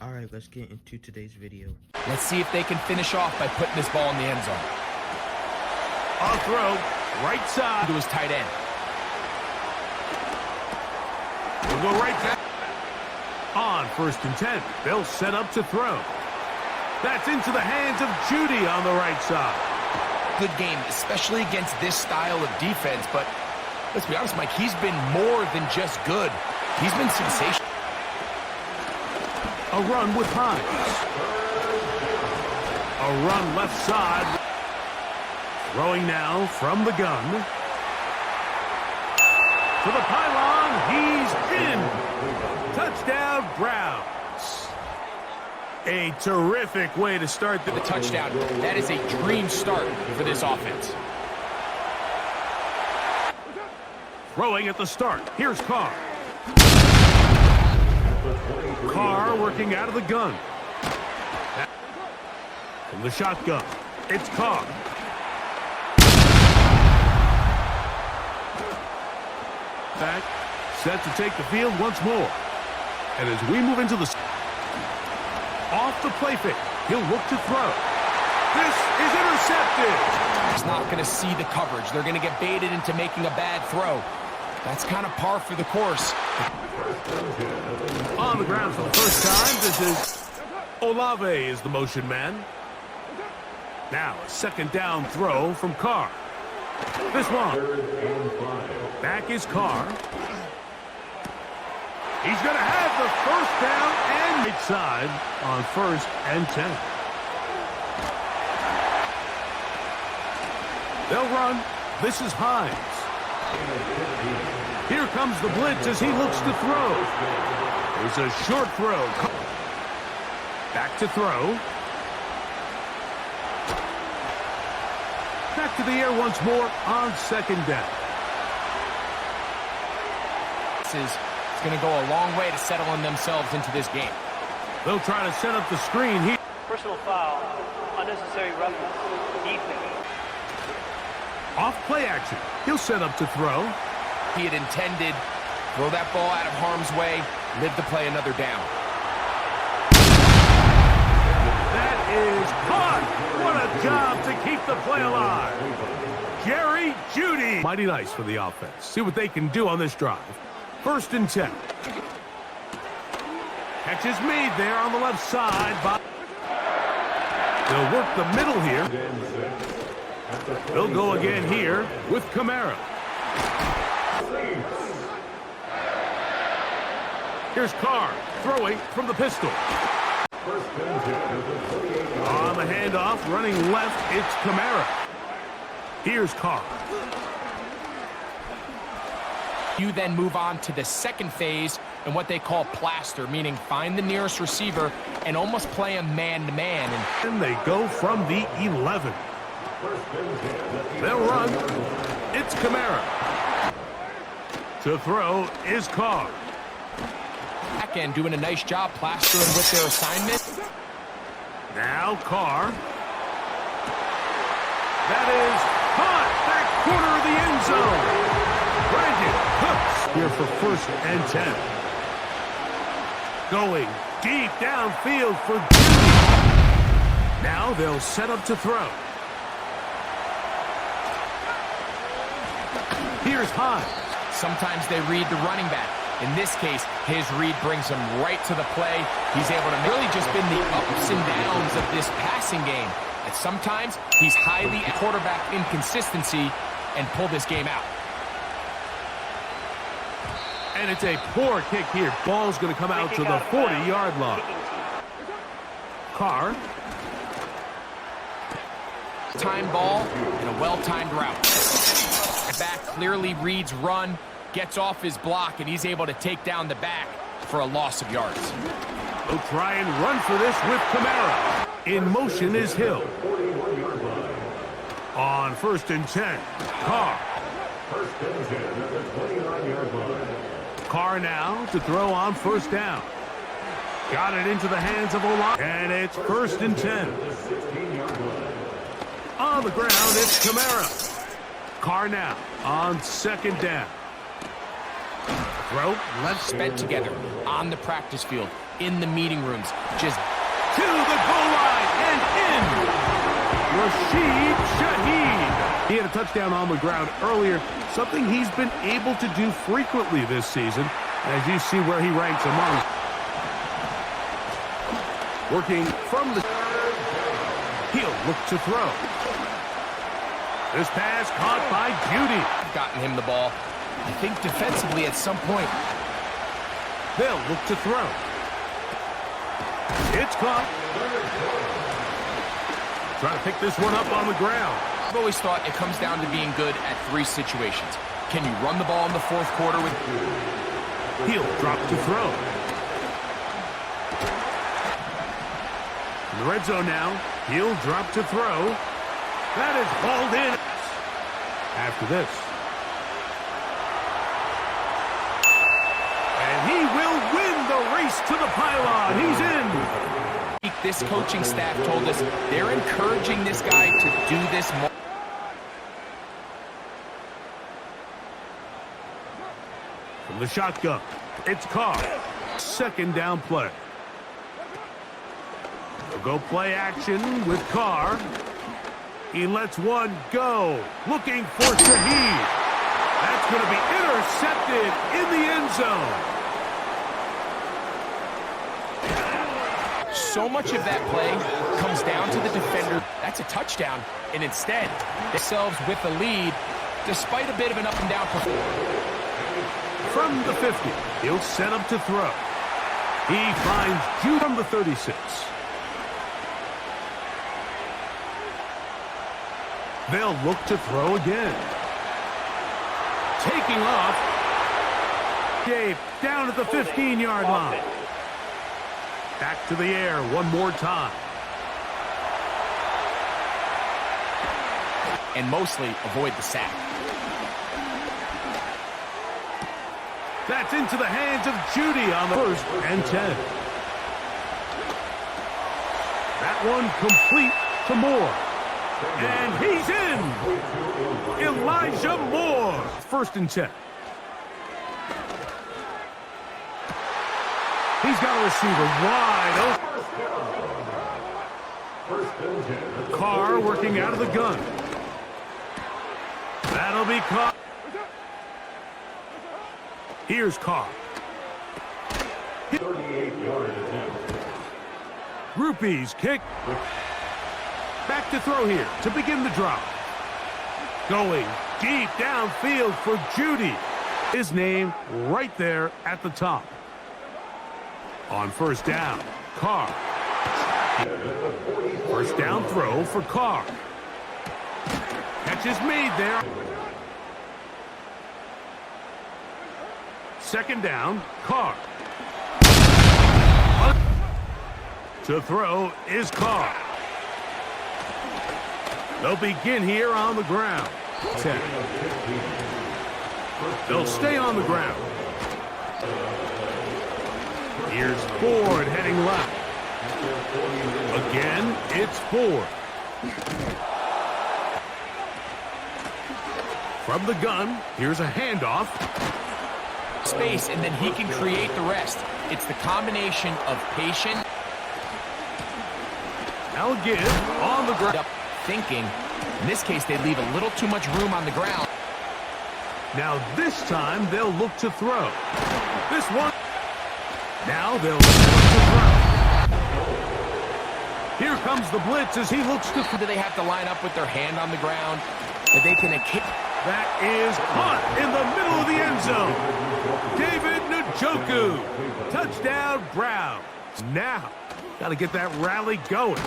Alright, let's get into today's video. Let's see if they can finish off by putting this ball in the end zone. On throw, right side. To his tight end. We'll go right back. On 1st and 10, they'll set up to throw. That's into the hands of Judy on the right side. Good game, especially against this style of defense, but let's be honest, Mike, he's been more than just good. He's been sensational. A run with Hines. A run left side. Throwing now from the gun. To the pylon, he's in. Touchdown, Browns. A terrific way to start the touchdown. That is a dream start for this offense. Throwing at the start. Here's Carr. Carr working out of the gun. From the shotgun, it's Carr. Back, set to take the field once more. And as we move into the... Off the play fake, he'll look to throw. This is intercepted. He's not going to see the coverage. They're going to get baited into making a bad throw. That's kind of par for the course. On the ground for the first time, this is Olave is the motion man. Now a 2nd down throw from Carr. This one. Back is Carr. He's going to have the 1st down and right side on 1st and 10. They'll run. This is Hines. Here comes the blitz as he looks to throw. There's a short throw. Back to throw. Back to the air once more on 2nd down. This is going to go a long way to settling themselves into this game. They'll try to set up the screen here. Personal foul, unnecessary roughness, defense. Off play action. He'll set up to throw. He had intended, throw that ball out of harm's way, live to play another down. That is caught. What a job to keep the play alive. Jerry Jeudy. Mighty nice for the offense. See what they can do on this drive. 1st and 10. Catch is made there on the left side. They'll work the middle here. They'll go again here with Kamara. Here's Carr throwing from the pistol. On the handoff, running left, it's Kamara. Here's Carr. You then move on to the 2nd phase and what they call plaster, meaning find the nearest receiver and almost play him man-to-man. And they go from the 11. They'll run. It's Kamara. To throw is Carr. Back end doing a nice job plastering with their assignment. Now Carr. That is caught. Back corner of the end zone. Brandon Cooks here for 1st and 10. Going deep downfield for Judy. Now they'll set up to throw. Here's Hines. Sometimes they read the running back. In this case, his read brings him right to the play. He's able to really just been the ups and downs of this passing game. And sometimes he's highly quarterback inconsistency and pull this game out. And it's a poor kick here. Ball's going to come out to the 40-yard line. Carr. Time ball and a well-timed route. Back clearly reads run, gets off his block, and he's able to take down the back for a loss of yards. They'll try and run for this with Kamara. In motion is Hill. On 1st and 10, Carr. Carr now to throw on 1st down. Got it into the hands of Olave. And it's 1st and 10. On the ground, it's Kamara. Carr now on 2nd down. Throw left. Spent together on the practice field. in the meeting rooms. Just to the goal line and in. Rashid Shaheed. He had a touchdown on the ground earlier, something he's been able to do frequently this season, as you see where he ranks among. Working from the... He'll look to throw. This pass caught by Judy. gotten him the ball. I think defensively at some point. They'll look to throw. It's caught. Trying to pick this one up on the ground. I've always thought it comes down to being good at three situations. Can you run the ball in the fourth quarter with... He'll drop to throw. In the red zone now. He'll drop to throw. That is hauled in. After this. And he will win the race to the pylon. He's in. This coaching staff told us they're encouraging this guy to do this more. From the shotgun, it's Carr. Second down play. They'll go play action with Carr. He lets one go. Looking for Shaheed. That's going to be intercepted in the end zone. So much of that play comes down to the defender. That's a touchdown. And instead, themselves with the lead, despite a bit of an up-and-down performance. From the 50, he'll set up to throw. He finds Jude from the 36. They'll look to throw again. Taking off. Gabe down at the 15-yard line. Back to the air one more time. And mostly avoid the sack. That's into the hands of Judy on the 1st and 10. That one complete to Moore. And he's in. Elijah Moore. 1st and 10. He's got a receiver wide open. Carr working out of the gun. That'll be caught. Here's Carr. 38-yard attempt. Rupees kick. Back to throw here to begin the drive. Going deep downfield for Judy. His name right there at the top. On 1st down, Carr. 1st down throw for Carr. Catch is made there. 2nd down, Carr. To throw is Carr. They'll begin here on the ground. 10. They'll stay on the ground. Here's Ford heading left. Again, it's Ford. From the gun, here's a handoff. Space, and then he can create the rest. It's the combination of patience. Now give on the ground. Thinking. In this case, they leave a little too much room on the ground. Now this time, they'll look to throw. This one. Now they'll look to throw. Here comes the blitz as he looks to... Do they have to line up with their hand on the ground? That they can kick... That is caught in the middle of the end zone. David Njoku. Touchdown, Browns. Now, got to get that rally going.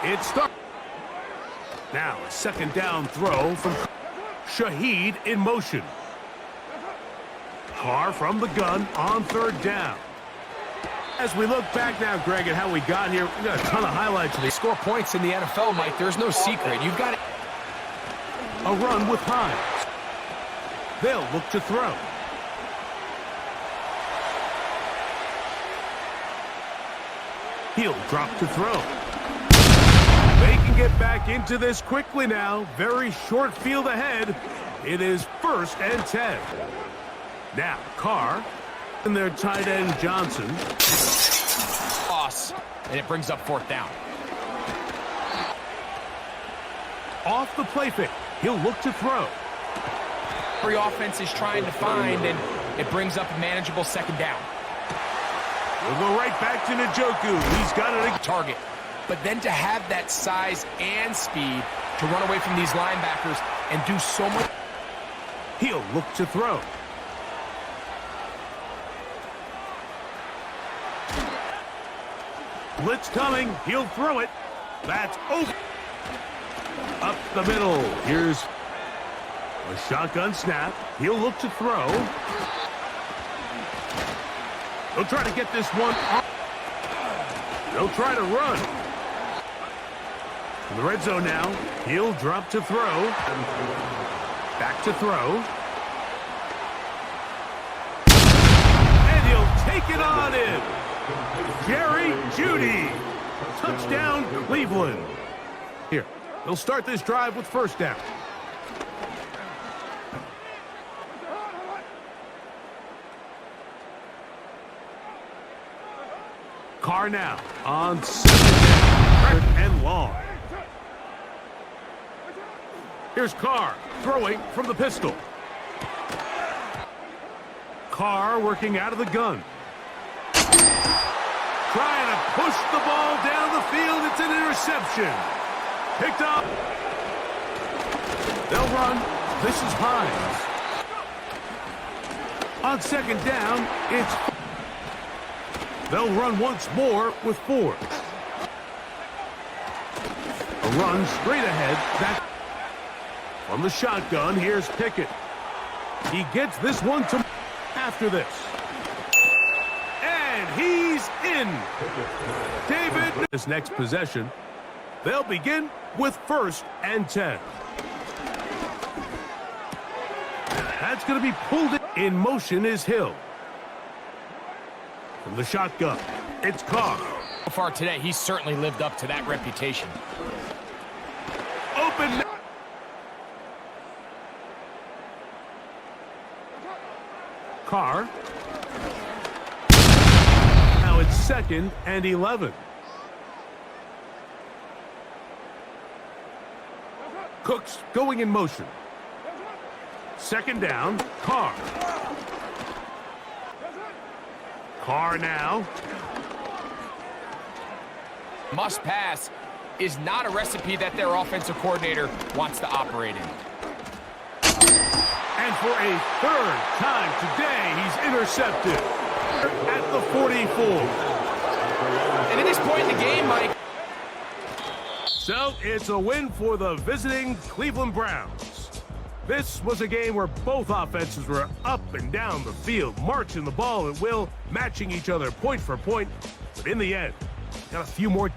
It starts. Now, a 2nd down throw from Shaheed in motion. Carr from the gun on 3rd down. As we look back now, Greg, at how we got here, we got a ton of highlights. They score points in the NFL, Mike. There's no secret. You've got it. A run with Hines. They'll look to throw. He'll drop to throw. They can get back into this quickly now. Very short field ahead. It is 1st and 10. Now, Carr and their tight end Johnson. yards, and it brings up 4th down. Off the play fake, he'll look to throw. Every offense is trying to find, and it brings up a manageable 2nd down. We'll go right back to Njoku. He's got it. Target. But then to have that size and speed to run away from these linebackers and do so much. He'll look to throw. Blitz coming. He'll throw it. That's over. Up the middle. Here's a shotgun snap. He'll look to throw. He'll try to get this one off. He'll try to run. In the red zone now. He'll drop to throw. Back to throw. And he'll take it on in. Jerry Jeudy. Touchdown, Cleveland. Here, they'll start this drive with 1st down. Carr now on 2nd and long. Here's Carr throwing from the pistol. Carr working out of the gun. Trying to push the ball down the field. It's an interception. Picked up. They'll run. This is Hines. On 2nd down, it's... They'll run once more with 4. A run straight ahead. Back from the shotgun. Here's Pickett. He gets this one to after this. And he's in. David. This next possession, they'll begin with 1st and 10. That's going to be pulled in motion is Hill. From the shotgun, it's Carr. So far today, he's certainly lived up to that reputation. Open. Carr. Now it's 2nd and 11. Cooks going in motion. 2nd down, Carr. Carr now. Must pass is not a recipe that their offensive coordinator wants to operate in. And for a 3rd time today, he's intercepted at the 44. And at this point in the game, Mike. So it's a win for the visiting Cleveland Browns. This was a game where both offenses were up and down the field, marching the ball at will, matching each other point for point. But in the end, got a few more